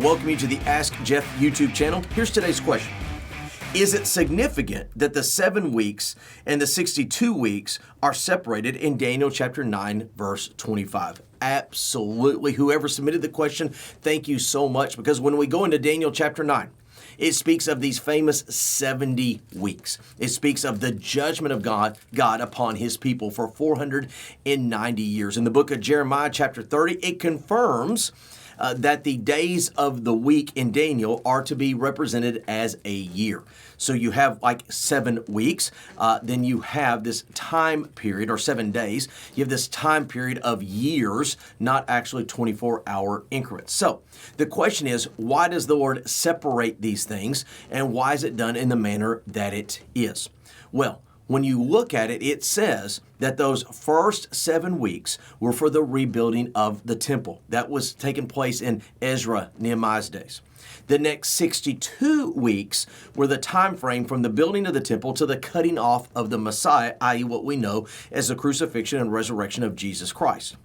welcome you to the Ask Jeff YouTube channel. Here's today's question. Is it significant that the 7 weeks and the 62 weeks are separated in Daniel chapter 9, verse 25? Absolutely. Whoever submitted the question, thank you so much, because when we go into Daniel chapter 9, it speaks of these famous 70 weeks. It speaks of the judgment of God upon his people for 490 years. In the book of Jeremiah chapter 30, it confirms that the days of the week in Daniel are to be represented as a year. So you have like 7 weeks, then you have this time period, or 7 days. You have this time period of years, not actually 24-hour increments. So the question is, why does the Lord separate these things, and why is it done in the manner that it is? Well, when you look at it, it says that those first 7 weeks were for the rebuilding of the temple. That was taking place in Ezra, Nehemiah's days. The next 62 weeks were the time frame from the building of the temple to the cutting off of the Messiah, i.e. what we know as the crucifixion and resurrection of Jesus Christ.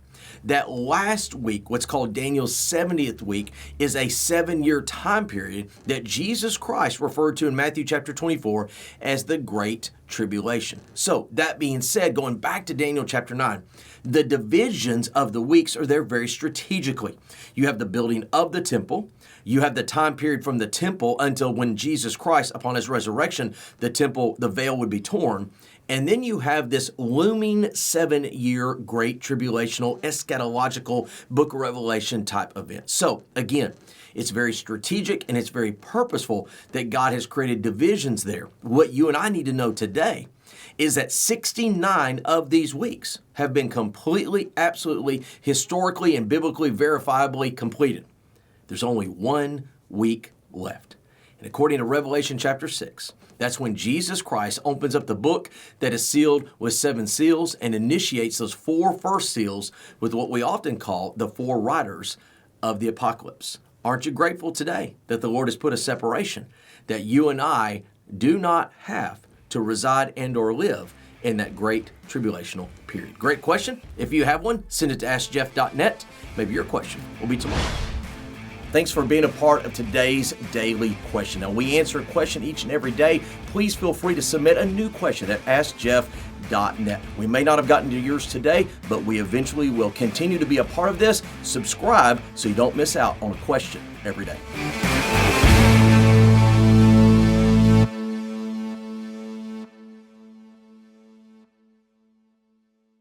That last week, what's called Daniel's 70th week, is a 7-year time period that Jesus Christ referred to in Matthew chapter 24 as the Great Tribulation. So that being said, going back to Daniel chapter 9, the divisions of the weeks are there very strategically. You have the building of the temple. You have the time period from the temple until when Jesus Christ, upon his resurrection, the temple, the veil would be torn. And then you have this looming 7-year great tribulational, eschatological book of Revelation type event. So again, it's very strategic and it's very purposeful that God has created divisions there. What you and I need to know today is that 69 of these weeks have been completely, absolutely, historically and biblically verifiably completed. There's only 1 week left. And according to Revelation chapter 6, that's when Jesus Christ opens up the book that is sealed with 7 seals and initiates those 4 first seals with what we often call the 4 riders of the apocalypse. Aren't you grateful today that the Lord has put a separation, that you and I do not have to reside and or live in that great tribulational period? Great question. If you have one, send it to AskJeff.net. Maybe your question will be tomorrow. Thanks for being a part of today's daily question. Now, we answer a question each and every day. Please feel free to submit a new question at AskJeff.net. We may not have gotten to yours today, but we eventually will continue to be a part of this. Subscribe so you don't miss out on a question every day.